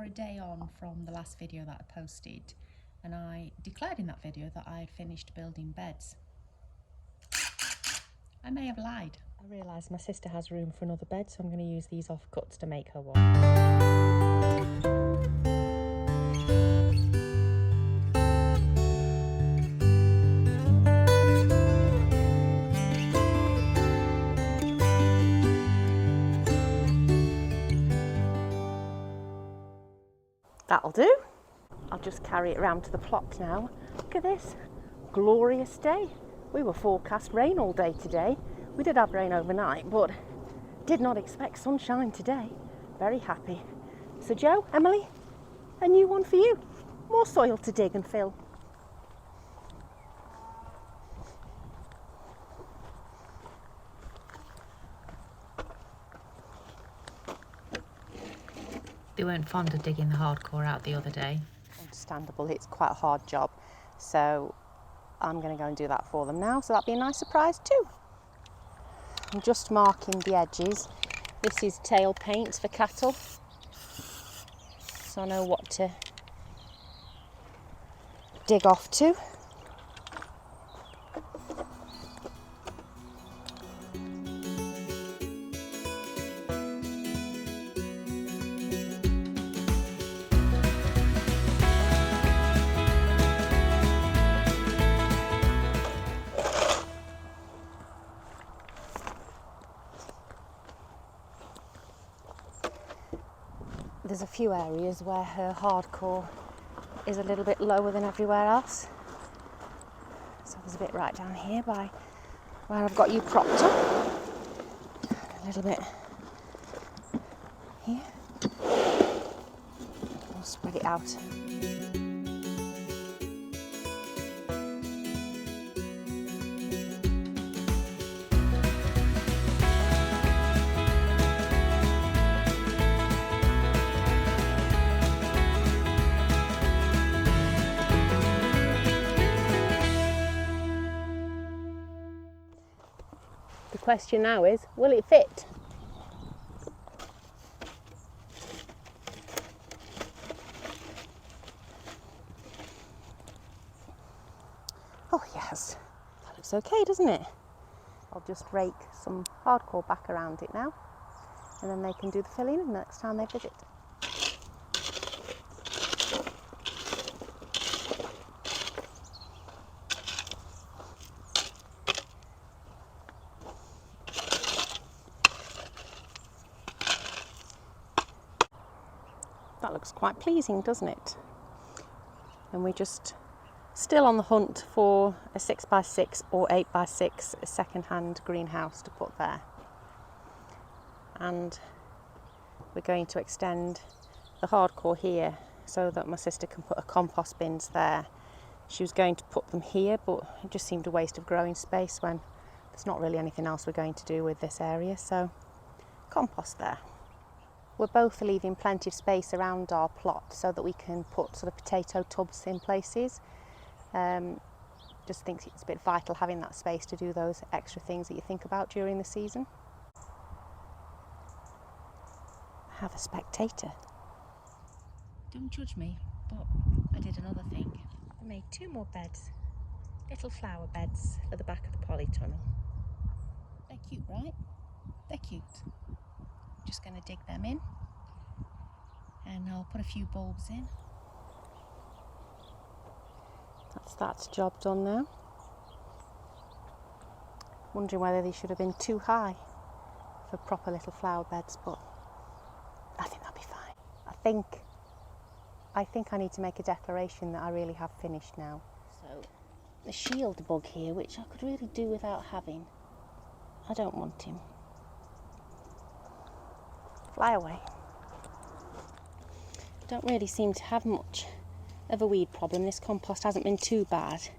a day on from the last video that I posted, and I declared in that video that I had finished building beds. I may have lied. I realised my sister has room for another bed, so I'm going to use these offcuts to make her one. That'll do. I'll just carry it around to the plot now. Look at this glorious day. We were forecast rain all day today. We did have rain overnight, but did not expect sunshine today. Very happy. So Jo, Emily, a new one for you. More soil to dig and fill. They weren't fond of digging the hardcore out the other day. Understandable, it's quite a hard job. So I'm going to go and do that for them now. So that'll be a nice surprise too. I'm just marking the edges. This is tail paint for cattle. So I know what to dig off to. There's a few areas where her hardcore is a little bit lower than everywhere else. So there's a bit right down here by where I've got you propped up. A little bit here. I'll spread it out. The question now is, will it fit? Oh yes, that looks okay, doesn't it? I'll just rake some hardcore back around it now, and then they can do the filling the next time they visit. That looks quite pleasing, doesn't it? And we're just still on the hunt for a 6x6 or 8x6 second-hand greenhouse to put there. And we're going to extend the hardcore here so that my sister can put her compost bins there. She was going to put them here, but it just seemed a waste of growing space when there's not really anything else we're going to do with this area, so compost there. We're both leaving plenty of space around our plot so that we can put sort of potato tubs in places. Just think it's a bit vital having that space to do those extra things that you think about during the season. I have a spectator. Don't judge me, but I did another thing. I made 2 more beds, little flower beds for the back of the polytunnel. They're cute, right? They're cute. Just going to dig them in, and I'll put a few bulbs in. That's job done now. Wondering whether they should have been too high for proper little flower beds, but I think that'll be fine. I think I need to make a declaration that I really have finished now. So the shield bug here, which I could really do without having. I don't want him. Fly away. Don't really seem to have much of a weed problem. This compost hasn't been too bad,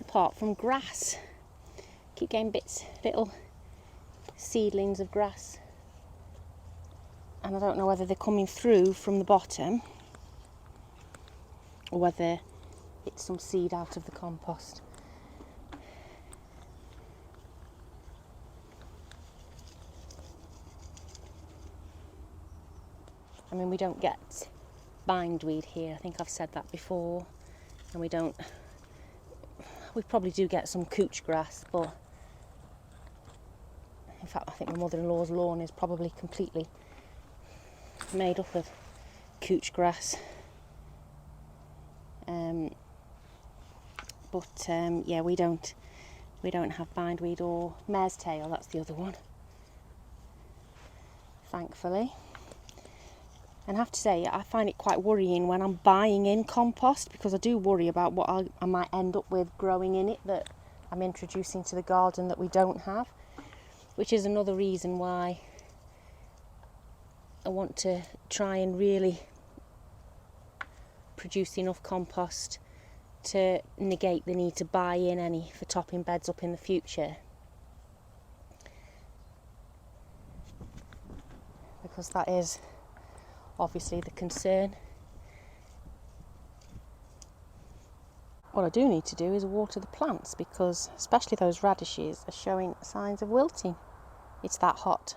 apart from grass. Keep getting little seedlings of grass, and I don't know whether they're coming through from the bottom or whether it's some seed out of the compost. I mean, we don't get bindweed here. I think I've said that before. And we probably do get some couch grass, but in fact I think my mother-in-law's lawn is probably completely made up of couch grass. Yeah, we don't have bindweed or mare's tail, that's the other one, thankfully. And I have to say, I find it quite worrying when I'm buying in compost, because I do worry about what I might end up with growing in it that I'm introducing to the garden that we don't have, which is another reason why I want to try and really produce enough compost to negate the need to buy in any for topping beds up in the future. Because that is obviously the concern. What I do need to do is water the plants, because especially those radishes are showing signs of wilting. It's that hot.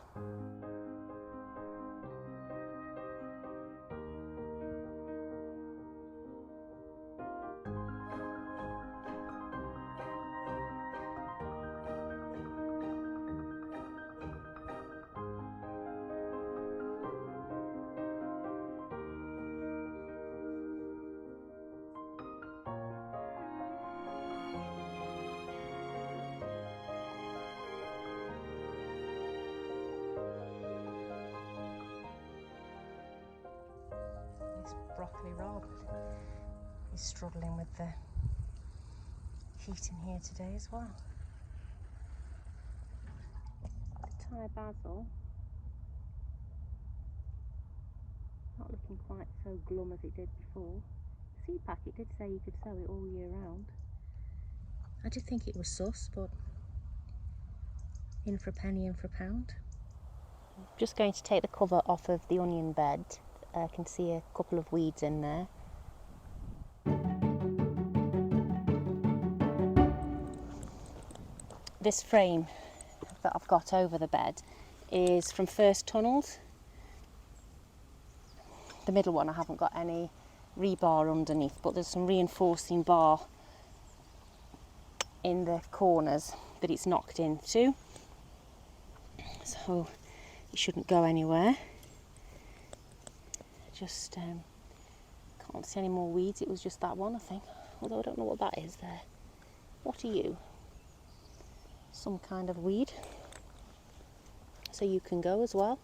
Broccoli Robert is struggling with the heat in here today as well. The Thai basil not looking quite so glum as it did before. The seed packet did say you could sow it all year round. I did think it was sus, but in for a penny, in for a pound. I'm just going to take the cover off of the onion bed. I can see a couple of weeds in there. This frame that I've got over the bed is from First Tunnels. The middle one I haven't got any rebar underneath, but there's some reinforcing bar in the corners that it's knocked into, so it shouldn't go anywhere. Just can't see any more weeds. It was just that one, I think, although I don't know what that is there. What are you? Some kind of weed, so you can go as well.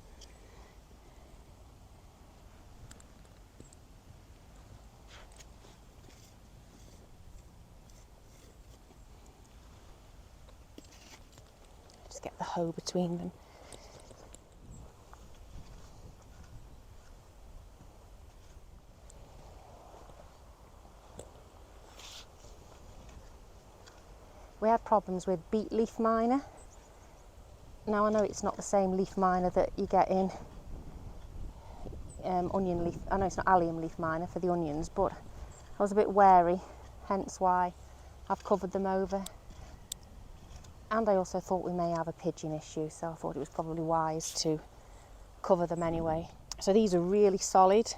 Just get the hoe between them. We had problems with beet leaf miner. Now I know it's not the same leaf miner that you get in onion leaf. I know it's not allium leaf miner for the onions, but I was a bit wary, hence why I've covered them over. And I also thought we may have a pigeon issue, so I thought it was probably wise to cover them anyway. So these are really solid,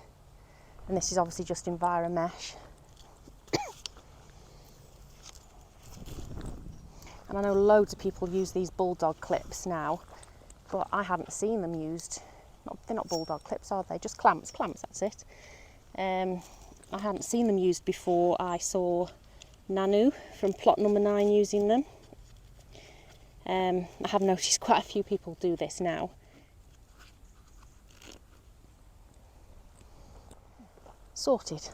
and this is obviously just EnviroMesh. And I know loads of people use these bulldog clips now, but I hadn't seen them used. They're not bulldog clips, are they? Just clamps, that's it. I hadn't seen them used before I saw Nanu from plot number 9 using them. I have noticed quite a few people do this now. Sorted.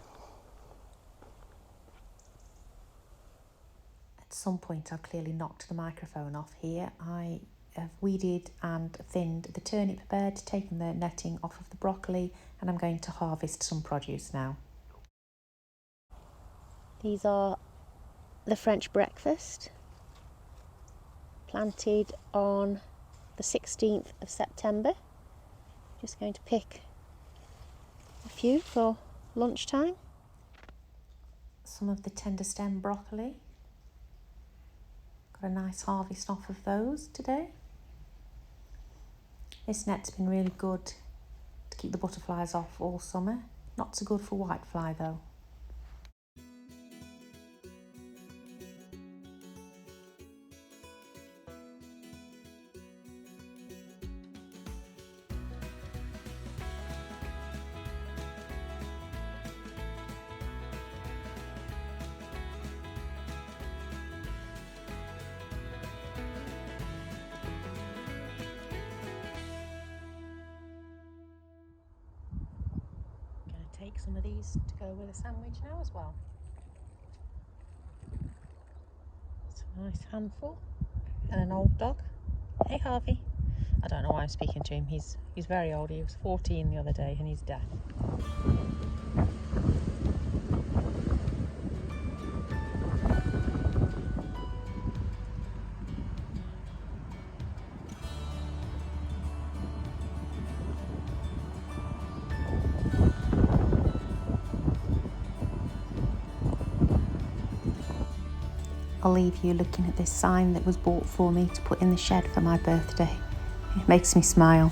At some point I've clearly knocked the microphone off here. I have weeded and thinned the turnip bed, taken the netting off of the broccoli, and I'm going to harvest some produce now. These are the French breakfast, planted on the 16th of September. Just going to pick a few for lunchtime. Some of the tender stem broccoli. Got a nice harvest off of those today. This net's been really good to keep the butterflies off all summer. Not so good for whitefly though. Take some of these to go with a sandwich now as well. It's a nice handful. And an old dog. Hey Harvey. I don't know why I'm speaking to him. He's very old. He was 14 the other day and he's deaf. I'll leave you looking at this sign that was bought for me to put in the shed for my birthday. It makes me smile.